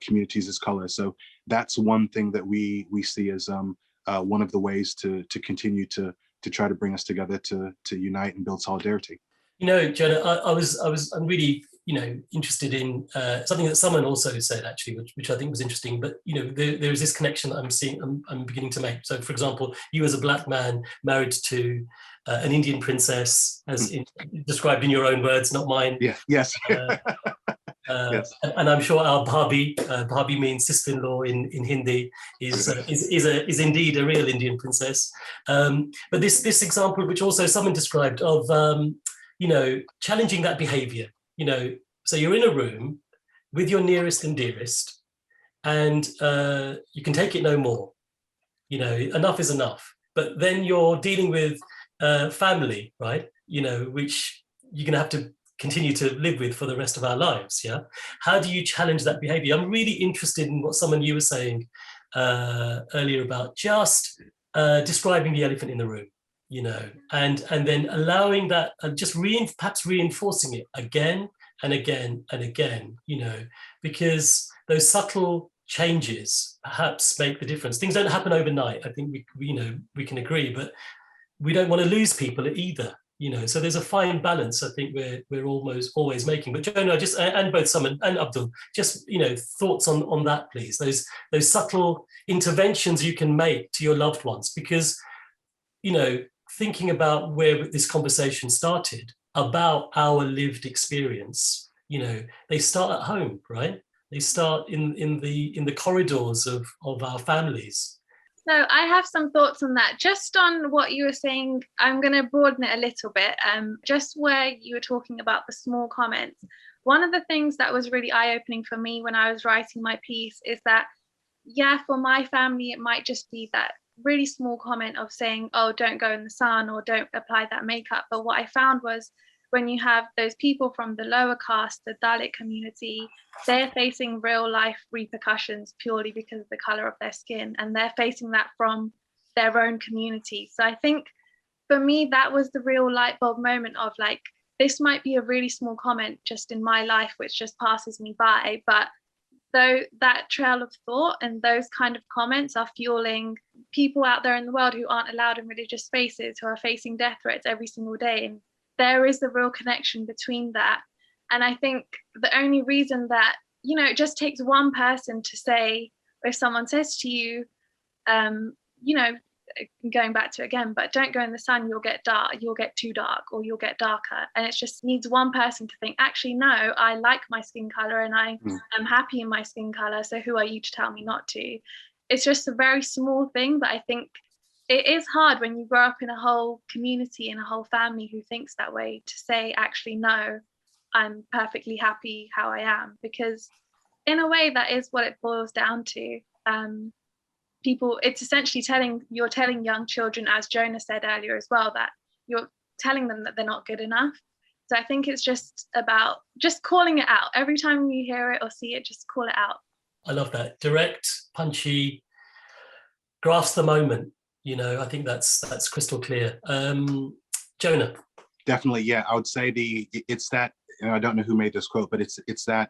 communities as color. So that's one thing that we see as one of the ways to continue to try to bring us together, to unite and build solidarity. Jonah, I'm really, interested in something that someone also said, actually, which I think was interesting. But there is this connection that I'm seeing, I'm beginning to make. So, for example, you as a Black man married to an Indian princess, as described in your own words, not mine. Yeah. Yes. Yes. And I'm sure our Bharbi means sister-in-law in Hindi, is indeed a real Indian princess. But this example, which also someone described, of challenging that behavior. So you're in a room with your nearest and dearest, and you can take it no more. Enough is enough. But then you're dealing with family, right? Which you're going to have to continue to live with for the rest of our lives. Yeah. How do you challenge that behavior? I'm really interested in what you were saying earlier about just describing the elephant in the room, and then allowing that, and just perhaps reinforcing it again and again and again, because those subtle changes perhaps make the difference. Things don't happen overnight. I think we can agree, but we don't want to lose people either. So there's a fine balance I think we're almost always making. But Jonah, and both Simon and Abdul, just thoughts on that, please. Those subtle interventions you can make to your loved ones, because thinking about where this conversation started about our lived experience, they start at home, right? They start in the corridors of our families. So I have some thoughts on that. Just on what you were saying, I'm going to broaden it a little bit. Just where you were talking about the small comments, one of the things that was really eye-opening for me when I was writing my piece is that, for my family, it might just be that really small comment of saying, oh, don't go in the sun or don't apply that makeup. But what I found was, when you have those people from the lower caste, the Dalit community, they're facing real life repercussions purely because of the color of their skin, and they're facing that from their own community. So I think for me, that was the real light bulb moment of like, this might be a really small comment just in my life, which just passes me by, but though that trail of thought and those kind of comments are fueling people out there in the world who aren't allowed in religious spaces, who are facing death threats every single day. And there is a real connection between that. And I think the only reason that, it just takes one person to say, if someone says to you, going back to it again, but don't go in the sun, you'll get dark, you'll get too dark, or you'll get darker. And it just needs one person to think, actually, no, I like my skin color and I am happy in my skin color. So who are you to tell me not to? It's just a very small thing, but I think it is hard when you grow up in a whole community and a whole family who thinks that way, to say, actually, no, I'm perfectly happy how I am, because in a way that is what it boils down to. People, it's essentially you're telling young children, as Jonah said earlier as well, that you're telling them that they're not good enough. So I think it's just about just calling it out. Every time you hear it or see it, just call it out. I love that. Direct, punchy, grasp the moment. I think that's crystal clear. Jonah. Definitely, yeah. I would say it's that, I don't know who made this quote, but it's that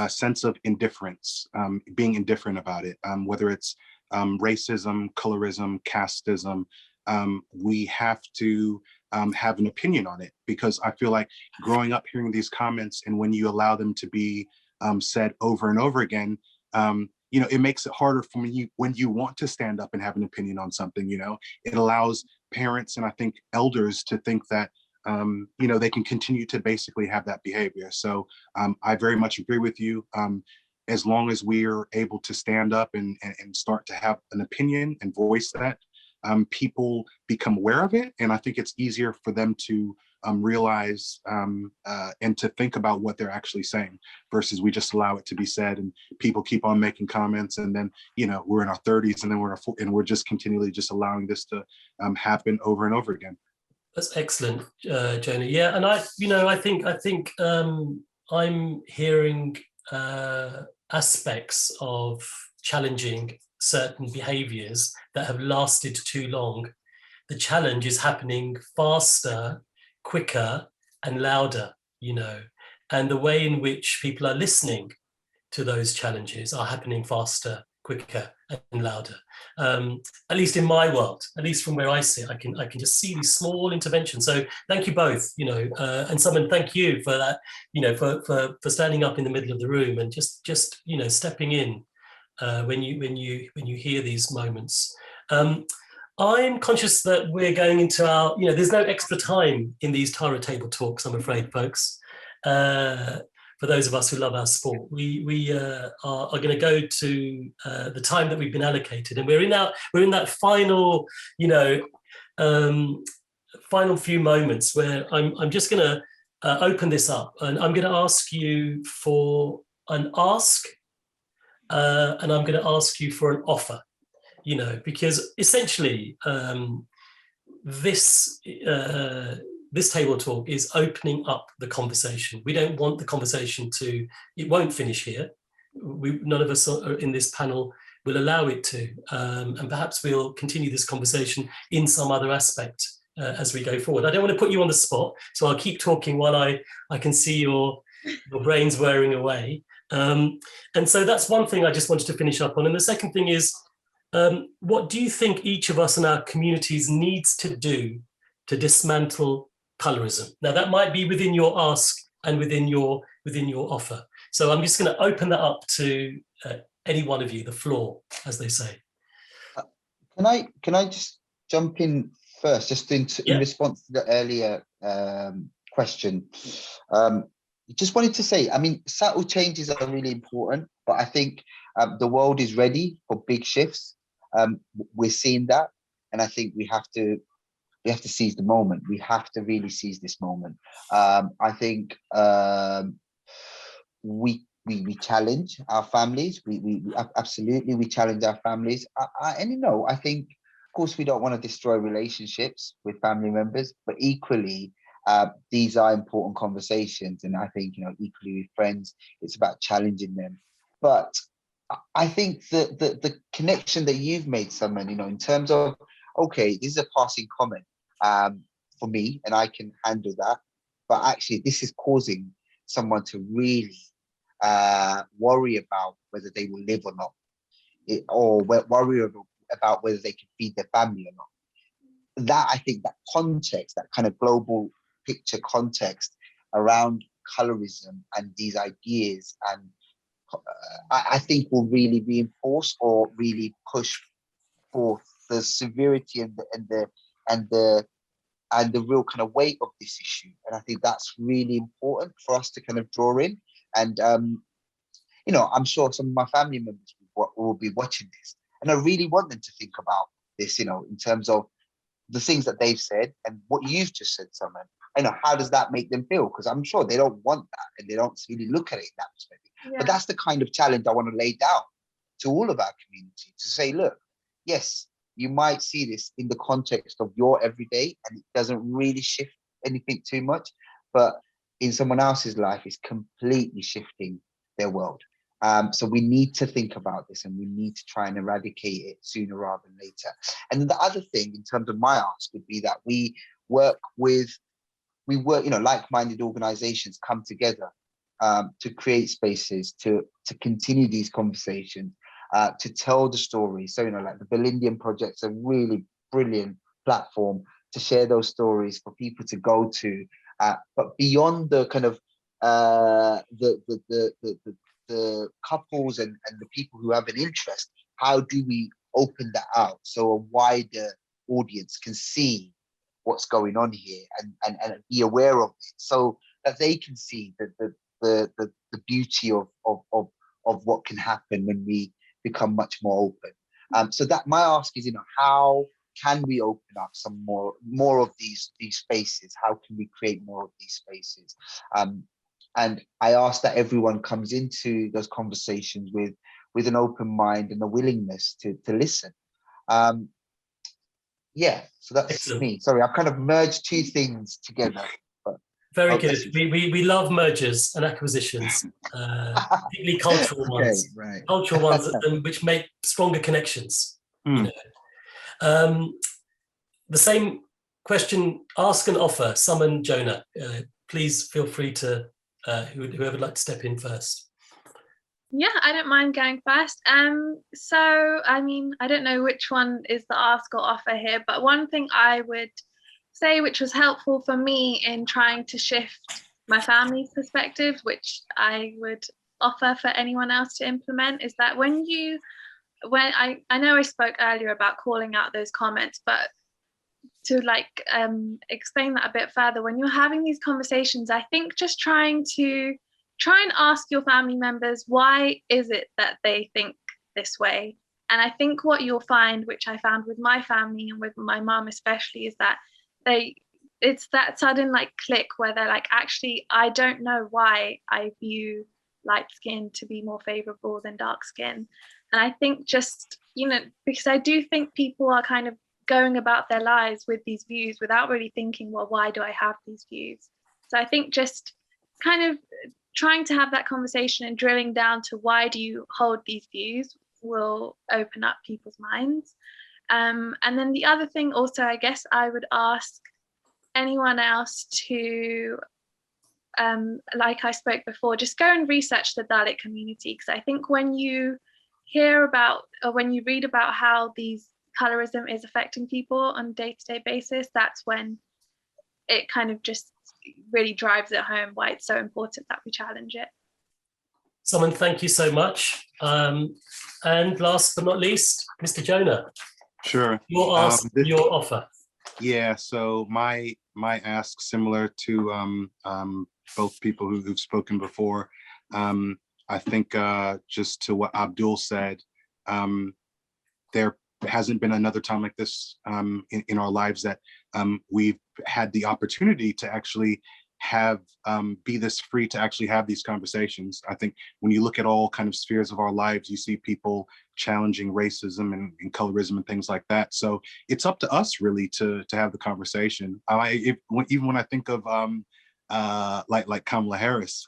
sense of indifference, being indifferent about it, whether it's racism, colorism, casteism. We have to have an opinion on it, because I feel like growing up hearing these comments, and when you allow them to be said over and over again, it makes it harder for me when you want to stand up and have an opinion on something. It allows parents and I think elders to think that they can continue to basically have that behavior. So I very much agree with you. As long as we're able to stand up and start to have an opinion and voice that, people become aware of it. And I think it's easier for them to realize and to think about what they're actually saying, versus we just allow it to be said and people keep on making comments, and then, you know, we're in our 30s and then we're just continually just allowing this to happen over and over again. That's excellent, Jonah. Yeah, and I think I'm hearing aspects of challenging certain behaviours that have lasted too long. The challenge is happening faster, quicker, and louder, you know, and the way in which people are listening to those challenges are happening faster, quicker, and louder. At least in my world, at least from where I sit, I can just see these small interventions. So thank you both, you know, and someone thank you for that, you know, for standing up in the middle of the room and just you know, stepping in when you hear these moments. I'm conscious that we're going into our, you know, there's no extra time in these Tara Table talks, I'm afraid, folks. For those of us who love our sport, we are going to go to the time that we've been allocated, and we're in that final, you know, final few moments where I'm just going to open this up, and I'm going to ask you for an ask, and I'm going to ask you for an offer. You know, because essentially this table talk is opening up the conversation. We don't want the conversation it won't finish here. None of us in this panel will allow it to, and perhaps we'll continue this conversation in some other aspect as we go forward. I don't want to put you on the spot, so I'll keep talking while I can see your brains whirring away. And so that's one thing I just wanted to finish up on. And the second thing is, what do you think each of us in our communities needs to do to dismantle colorism? Now, that might be within your ask and within your offer. So I'm just going to open that up to any one of you, the floor, as they say. Can I just jump in first, just in response to the earlier question? Just wanted to say, I mean, subtle changes are really important, but I think the world is ready for big shifts. We're seeing that, and I think we have to seize the moment. We have to really seize this moment. I think we challenge our families. We absolutely, we challenge our families. And you know, I think, of course, we don't want to destroy relationships with family members, but equally, these are important conversations. And I think, you know, equally with friends, it's about challenging them. But I think that the connection that you've made, Simon, you know, in terms of, okay, this is a passing comment for me, and I can handle that. But actually, this is causing someone to really worry about whether they will live or not, or worry about whether they can feed their family or not. That, I think, that context, that kind of global picture context around colorism and these ideas, and I think will really reinforce or really push forth the severity and the real kind of weight of this issue. And I think that's really important for us to kind of draw in. And you know, I'm sure some of my family members will be watching this, and I really want them to think about this, you know, in terms of the things that they've said and what you've just said, Simon. You know, how does that make them feel? Because I'm sure they don't want that, and they don't really look at it in that perspective. Yeah. But that's the kind of challenge I want to lay down to all of our community, to say, look, yes, you might see this in the context of your everyday, and it doesn't really shift anything too much, but in someone else's life, it's completely shifting their world. So we need to think about this, and we need to try and eradicate it sooner rather than later. And then the other thing, in terms of my ask, would be that we work, you know, like-minded organizations come together to create spaces to continue these conversations, to tell the story. So, you know, like the Belindian Project's a really brilliant platform to share those stories for people to go to. But beyond the kind of the couples and the people who have an interest, how do we open that out so a wider audience can see what's going on here and be aware of it, so that they can see the beauty of what can happen when we become much more open. So that my ask is, you know, how can we open up some more of these spaces? How can we create more of these spaces? And I ask that everyone comes into those conversations with an open mind and a willingness to listen. Yeah, so that's Excellent. me. Sorry, I've kind of merged two things together. Very good. We love mergers and acquisitions, particularly cultural ones. Right. Cultural ones which make stronger connections. You know. The same question, ask and offer. Summon Jonah. Please feel free to whoever would like to step in first. Yeah, I don't mind going first. So I mean, I don't know which one is the ask or offer here, but one thing I would say which was helpful for me in trying to shift my family's perspective, which I would offer for anyone else to implement, is that when I know I spoke earlier about calling out those comments, but to explain that a bit further, when you're having these conversations, I think just try and ask your family members, why is it that they think this way? And I think what you'll find, which I found with my family and with my mom especially, is that it's that sudden click where they're like, actually, I don't know why I view light skin to be more favorable than dark skin. And I think just, because I do think people are kind of going about their lives with these views without really thinking, well, why do I have these views? So I think just kind of trying to have that conversation and drilling down to why do you hold these views will open up people's minds. And then the other thing also, I guess I would ask anyone else to, like I spoke before, just go and research the Dalit community, because I think when you hear about or when you read about how these colorism is affecting people on a day-to-day basis, that's when it kind of just really drives it home why it's so important that we challenge it. Simon, thank you so much. And last but not least, Mr. Jonah. Sure. Your ask, your offer. Yeah, so my ask, similar to both people who've spoken before, I think just to what Abdul said, there hasn't been another time like this in our lives that we've had the opportunity to actually have be this free to actually have these conversations. I think when you look at all kind of spheres of our lives, you see people challenging racism and colorism and things like that. So it's up to us really to have the conversation. Even when I think of like Kamala Harris,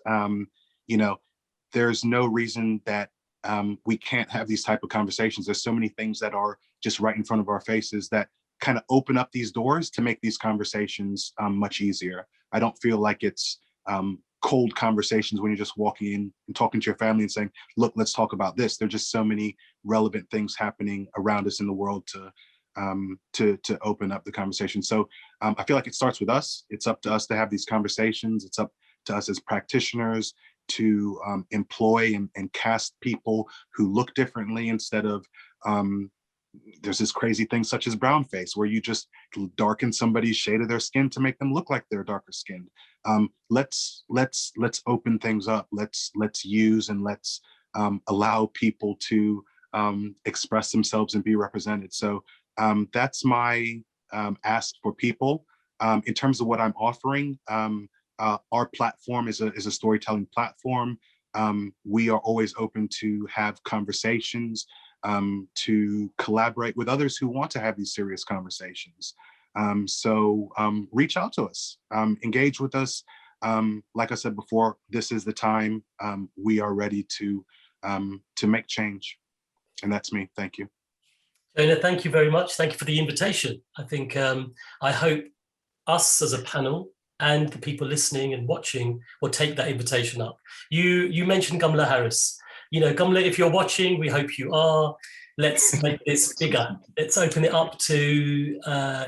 there's no reason that we can't have these type of conversations. There's so many things that are just right in front of our faces that kind of open up these doors to make these conversations much easier. I don't feel like it's cold conversations when you're just walking in and talking to your family and saying, look, let's talk about this. There's just so many relevant things happening around us in the world to open up the conversation. So I feel like it starts with us. It's up to us to have these conversations. It's up to us as practitioners to employ and cast people who look differently instead of there's this crazy thing such as brown face where you just darken somebody's shade of their skin to make them look like they're darker skinned. Let's open things up. Let's use and let's allow people to express themselves and be represented. So that's my ask for people. In terms of what I'm offering, our platform is a storytelling platform. We are always open to have conversations, to collaborate with others who want to have these serious conversations. So reach out to us, engage with us. Like I said before, this is the time. We are ready to make change. And that's me. Thank you. Jonah, thank you very much. Thank you for the invitation. I think, I hope us as a panel and the people listening and watching will take that invitation up. You mentioned Kamala Harris. Kamala, if you're watching, we hope you are. Let's make this bigger. Let's open it up to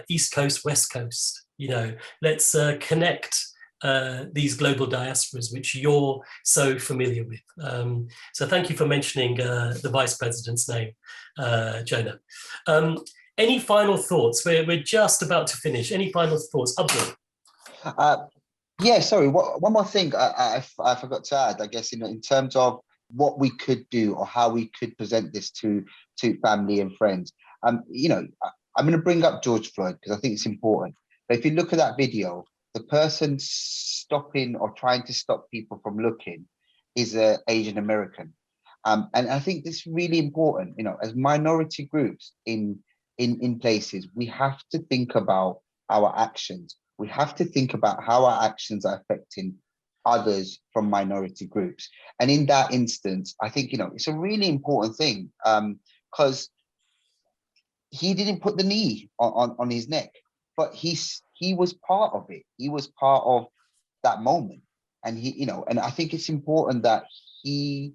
East Coast, West Coast. Let's connect these global diasporas, which you're so familiar with. So thank you for mentioning the Vice President's name, Jonah. Any final thoughts? We're just about to finish. Any final thoughts? Abdul? Yeah, sorry. One more thing I forgot to add, I guess, in terms of what we could do or how we could present this to family and friends. I'm going to bring up George Floyd because I think it's important. But if you look at that video, the person stopping or trying to stop people from looking is an Asian American. And I think this is really important, you know, as minority groups in places, we have to think about our actions. We have to think about how our actions are affecting others from minority groups. And in that instance, I think, you know, it's a really important thing because he didn't put the knee on his neck, but he was part of it. He was part of that moment. And he, you know, and I think it's important that he,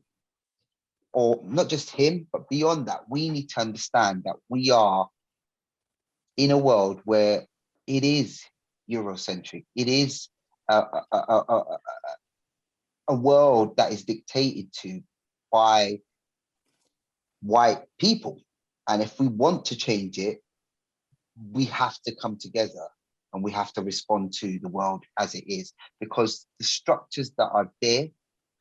or not just him, but beyond that, we need to understand that we are in a world where it is Eurocentric. It is a world that is dictated to by white people. And if we want to change it, we have to come together and we have to respond to the world as it is, because the structures that are there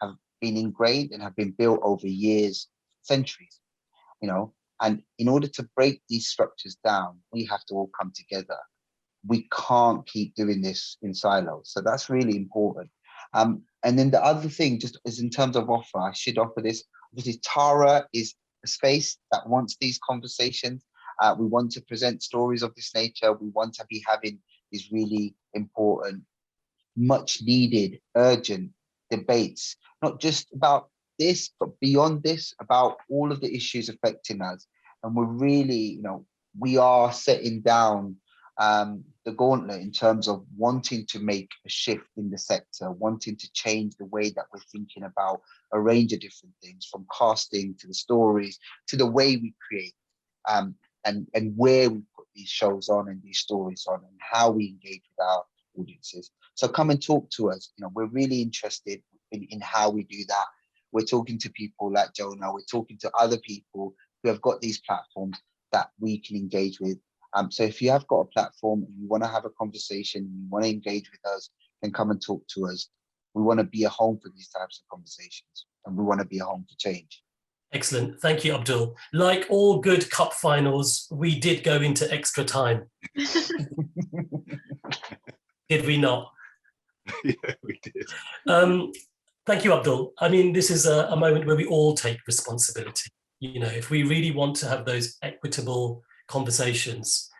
have been ingrained and have been built over years, centuries, you know, and in order to break these structures down, we have to all come together. We can't keep doing this in silos. So that's really important. And then the other thing, just is in terms of offer, I should offer this. Obviously, Tara is a space that wants these conversations. We want to present stories of this nature. We want to be having these really important, much needed, urgent debates, not just about this, but beyond this, about all of the issues affecting us. And we're really, you know, we are setting down the gauntlet in terms of wanting to make a shift in the sector, wanting to change the way that we're thinking about a range of different things, from casting to the stories to the way we create, and where we put these shows on and these stories on and how we engage with our audiences. So come and talk to us. You know, we're really interested in how we do that. We're talking to people like Jonah. We're talking to other people who have got these platforms that we can engage with. So if you have got a platform and you want to have a conversation, you want to engage with us, then come and talk to us. We want to be a home for these types of conversations, and we want to be a home for change. Excellent. Thank you, Abdul. Like all good cup finals, we did go into extra time. Did we not? Yeah, we did. Thank you, Abdul. I mean, this is a moment where we all take responsibility. You know, if we really want to have those equitable conversations,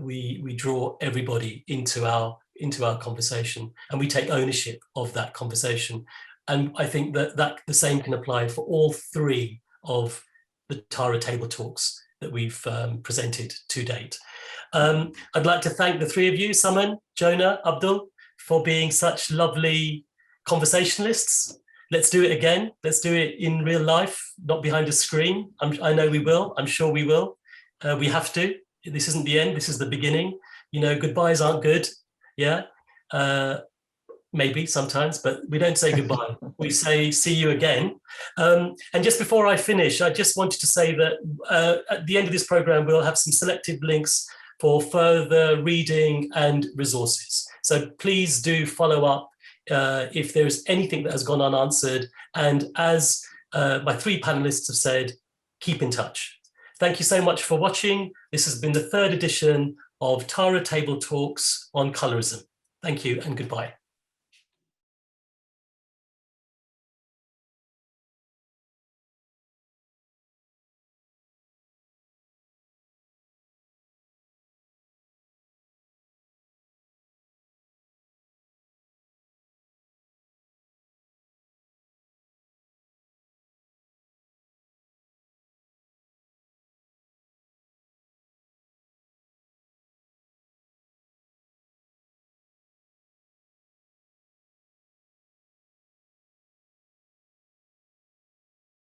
we draw everybody into our conversation, and we take ownership of that conversation. And I think that the same can apply for all three of the Tara Table Talks that we've presented to date. I'd like to thank the three of you, Saman, Jonah, Abdul, for being such lovely conversationalists. Let's do it again. Let's do it in real life, not behind a screen. I know we will. I'm sure we will. We have to. This isn't the end. This is the beginning. You know, goodbyes aren't good. Yeah. Maybe sometimes, but we don't say goodbye. We say see you again. And just before I finish, I just wanted to say that at the end of this program, we'll have some selected links for further reading and resources. So please do follow up if there's anything that has gone unanswered. And as my three panelists have said, keep in touch. Thank you so much for watching. This has been the third edition of Tara Table Talks on Colorism. Thank you and goodbye.